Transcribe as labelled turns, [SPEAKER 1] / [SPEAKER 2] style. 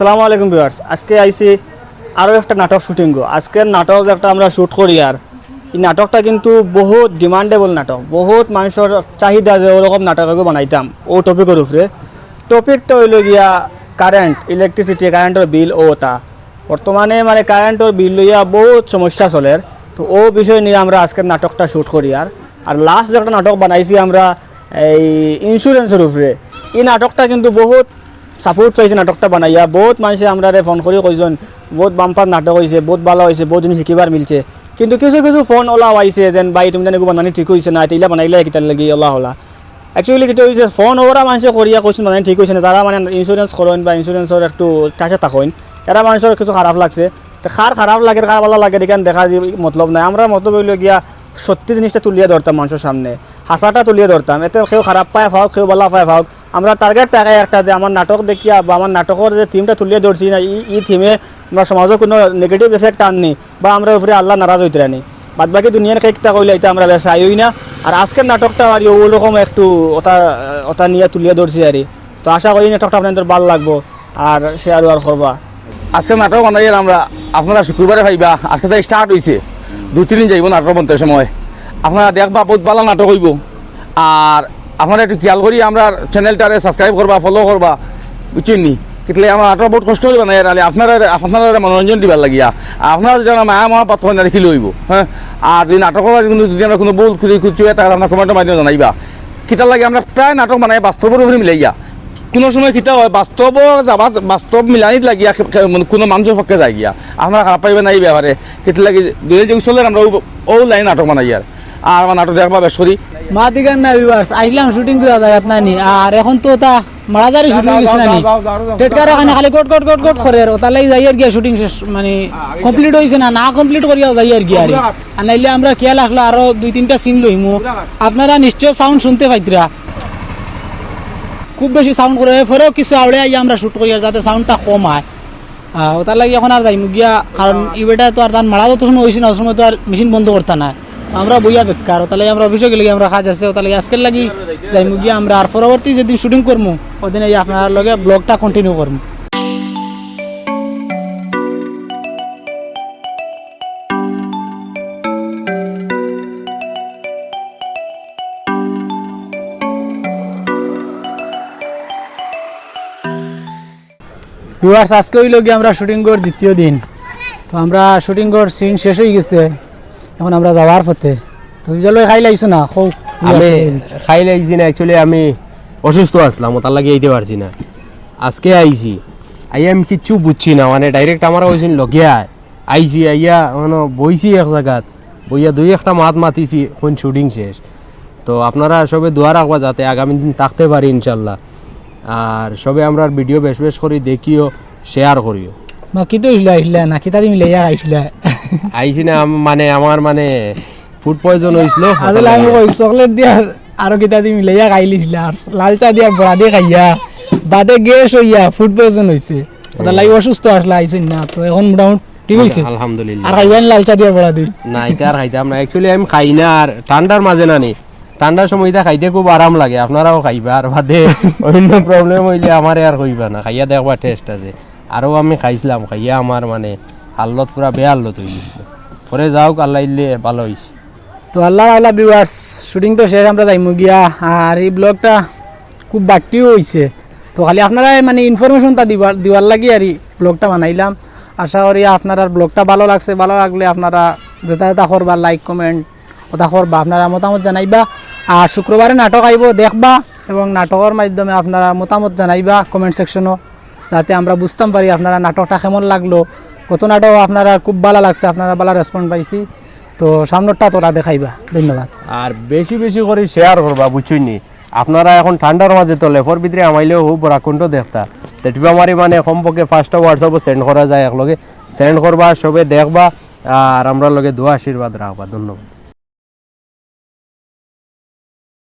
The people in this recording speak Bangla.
[SPEAKER 1] আসসালামু আলাইকুম ভিউয়ার্স, আজকে আইছি আরও একটা নাটক শুটিং গো। আজকের নাটক একটা আমরা শ্যুট করি, আর এই নাটকটা কিন্তু বহুত ডিমান্ডেবল নাটক, বহুত মানুষের চাহিদা যে ওরকম নাটক বানাইতাম ও টপিকের উপরে। টপিকটা হইল গিয়া কারেন্ট, ইলেকট্রিসিটি, কারেন্টের বিল ওটা বর্তমানে মানে কারেন্টের বিল লইয়া বহুত সমস্যা চলে। তো ও বিষয় নিয়ে আমরা আজকের নাটকটা শ্যুট করি। আর লাস্ট যে একটা নাটক বানাইছি আমরা এই ইন্স্যুরেন্সের উপরে। এই নাটকটা কিন্তু বহুত সাপোর্ট পাইছে নাটকটা বানাইয়া, বহুত মানুষে আমরা ফোন করে কইজন বহুত বাম্পার নাটক হয়েছে, বহুত ভালো হয়েছে, বহুত জিনিস শিকিবার মিলছে। কিন্তু কিছু কিছু ফোন ওলা আইছে যেন ভাই তুমি জানি বানানি ঠিক হয়েছে না, এইলা বানাইলে কিতার লাগি ওলা হলা। অ্যাকচুয়ালি কিতা হয়েছে ফোন ওরা মানুষে করিয়া কৈছেন বানানি ঠিক হয়েছে না, যারা মানে ইন্স্যুরেন্স করেন বা ইন্স্যুরেন্সের একটু টাচে থাকেন এরা মানুষের কিছু খারাপ লাগছে। তো খারাপ লাগে কার ভালো লাগে এখানে দেখা মতলব নাই। আমরা মতলব হইল গিয়া সত্যি জিনিসটা তুলিয়ে ধরতাম মানুষের সামনে, হাসাটা তুলিয়ে ধরতাম। এতে কেউ খারাপ পায় ফাওক, কেউ ভালো পায় ফাওক। আমরা টার্গেট টাকায় একটা যে আমার নাটক দেখিয়া বা আমার নাটকের যে থিমটা তুলিয়ে ধরছি না, এই থিমে আমরা সমাজে কোনো নেগেটিভ এফেক্ট আননি বা আমরা উপরে আল্লাহ নারাজ হইতে রানি। বাদ বাকি দুনিয়ার কেকটা কইলে এটা আমরা বেশ আইই না। আর আজকের নাটকটা আর ওরকম একটু ওটা নিয়ে তুলিয়ে ধরছি আর। তো আশা করি নাটকটা আপনাদের ভালো লাগবো আর শেয়ার আর করবা।
[SPEAKER 2] আজকে নাটক বানাই আমরা, আপনারা শুক্রবারে ভাইবা। আজকে তো স্টার্ট হয়েছে, 2-3 দিন যাইব নাটক বনতে সময়। আপনারা দেখবা বহুত ভালো নাটক হইব। আর আপনারা একটু খেয়াল করি আমরা চ্যানেলটারে সাবস্ক্রাইব করবা, ফলো করবা, বুঝছেন নি? কিন্তু আমার নাটক বহুত কষ্ট হইব না, নাহলে আপনারা মনোরঞ্জন দিবার লাগিয়া আপনারা যেন মায়া মহা পাত্র রেখি লইব। হ্যাঁ, আর যদি নাটকের কিন্তু যদি আমরা কোনো ভুল খুঁজু তাহলে আপনার কমেন্টের মাধ্যমে জানাইবা। কিতার লাগে আমরা প্রায় নাটক বানাই বাস্তবের উপরে মিলাইয়া। কোনো সময় কিতা হয় বাস্তব মিলানিত লাগিয়া কোনো মানুষের পক্ষে যায় গিয়া আপনারা খারাপ পাইবে না এই ব্যাপারে। কিতা লাগে যে চলে আমরা ও লাইন নাটক বানাই আর আমার নাটক দেখবা বেশ করি
[SPEAKER 3] মা দিগান না ভিউয়ার্স আইলাম শুটিং করা জায়গা নানি। আর এখন তো তা মারাজারি শুটিং হইছে নানি, টেটকার এখানে খালি কোট কোট কোট কোট করে আর ওটা লাগি যাই আর গিয়া শুটিং শেষ মানে কমপ্লিট হইছে না কমপ্লিট করিয়া যাই আর গিয়া। আর নাইলে আমরা খেয়াল রাখলে আরো 2-3টা সিন লইমু, আপনারা নিশ্চয় সাউন্ড শুনতে পাইতরা। খুব বেশি সাউন্ড করে পরেও কিছু আওড়ে আই আমরা শুট করি আর যাতে সাউন্ডটা কম হয়। ওটার লাগি এখন আর যাইমু গিয়া, কারণ ইবেটা তো আর তার মারা যত সময় হয়েছে না ওই সময় তো আর মেশিন বন্ধ করতে না। আমরা বইয়া বেকার ওটা লাগে আমরা অফিসে গেলে আমরা কাজ আছে, ওটা লাগে আজকের লাগি যাইমু গিয়া আমরা। আর পরবর্তী যেদিন শুটিং করবো ওদিন এই আপনার লগে ব্লগটা কন্টিনিউ করবো। ভিউয়ার্স আজকে হইল গিয়ে আমরা শুটিং কর দ্বিতীয় দিন। তো আমরা শুটিং কর সিন শেষ হয়ে গেছে, এখন আমরা যাওয়ার পথে। তুমি জলে খাই লাইছো না?
[SPEAKER 4] আমি খাই লাগছি না, অ্যাকচুয়ালি আমি অসুস্থ আসলাম, তার লাগে আইতে পারছি না। আজকে আইছি, আমি কিচ্ছু বুঝছি না, মানে ডাইরেক্ট আমার ওইদিন লগিয়া আইছি, আইয়া মানে বইছি এক জায়গাত, বইয়া 2-1টা মাত মাতিছি, কোন শুটিং শেষ। তো আপনারা সবে দোয়া রাখবা যাতে আগামী দিন থাকতে পারি ইনশাল্লাহ। আর সবে আমরা ভিডিও বেশ বেশ করি দেখিও, শেয়ার করিও।
[SPEAKER 3] কি তো আইসলা না কিতা দিন লইয়া আইসলা?
[SPEAKER 4] আইছি না মানে আমার মানে ফুড পয়জন হয়েছিল,
[SPEAKER 3] আসলে আমি কই চকলেট দিয়া আরো কিতা দিন লইয়া খাইলিছিলা, আর লাল চা দিয়া বড়া দিয়ে খাইয়া বাদে গ্যাস হইয়া ফুড পয়জন হয়েছে, ওটা লাগি অসুস্থ আসলে আইছেন না। তো এখন মোটামুটি ঠিক হয়েছে
[SPEAKER 4] আলহামদুলিল্লাহ।
[SPEAKER 3] আর খাইবেন লাল চা দিয়া বড়া দিই
[SPEAKER 4] না, এটা আর খাইতাম না। অ্যাকচুয়ালি আমি খাই না, আর ঠান্ডার মাঝে নানি, ঠান্ডার সময় এটা খাইতে খুব আরাম লাগে, আপনারাও খাইবা। আর বাদে অন্য প্রবলেম হইলে আমার আর হইবা না, খাইয়া দেখবা টেস্ট আছে। আরও আমি খাইছিলাম, খাইয়া আমার মানে হালত পুরা বেয়া হালত হয়ে গেছিল। পরে যাওক আল্লাহ ইল্লে ভালো হয়েছে।
[SPEAKER 3] তো আল্লাহ ভিউয়ার্স শুটিং তো শেষ, আমরা যাইমু গিয়া। আর এই ব্লগটা খুব বাড়তিও হয়েছে, তো খালি আপনারা মানে ইনফরমেশনটা দিবার লাগি আর এই ব্লগটা বানাইলাম। আশা করি আপনারা ব্লগটা ভালো লাগছে, ভালো লাগলে আপনারা যেটা করবা লাইক কমেন্ট ওটা করবা, আপনারা মতামত জানাইবা। আর শুক্রবারে নাটক আইব দেখবা এবং নাটকের মাধ্যমে আপনারা মতামত জানাইবা কমেন্ট সেকশনও, যাতে আমরা বুঝতাম পারি আপনারা নাটকটা কেমন লাগলো। কত নাটক আপনারা খুব ভালো লাগছে, আপনারা ভালো রেসপন্স পাইছি। তো সামনেরটা তোরা দেখাইবা। ধন্যবাদ।
[SPEAKER 4] আর বেশি বেশি করে শেয়ার করবা, বুঝছনি? আপনারা এখন ঠান্ডার মাঝে তো লেফর ভিতরে আমাইলেও খুব রাখুনটো দেখতা, তেটিবা আমারই মানে কমপক্ষে 5টা হোয়াটসঅ্যাপে সেন্ড করা যায়, একলগে সেন্ড করবা, সবে দেখবা আর আমরা লগে দোয়া আশীর্বাদ রাখবা। ধন্যবাদ।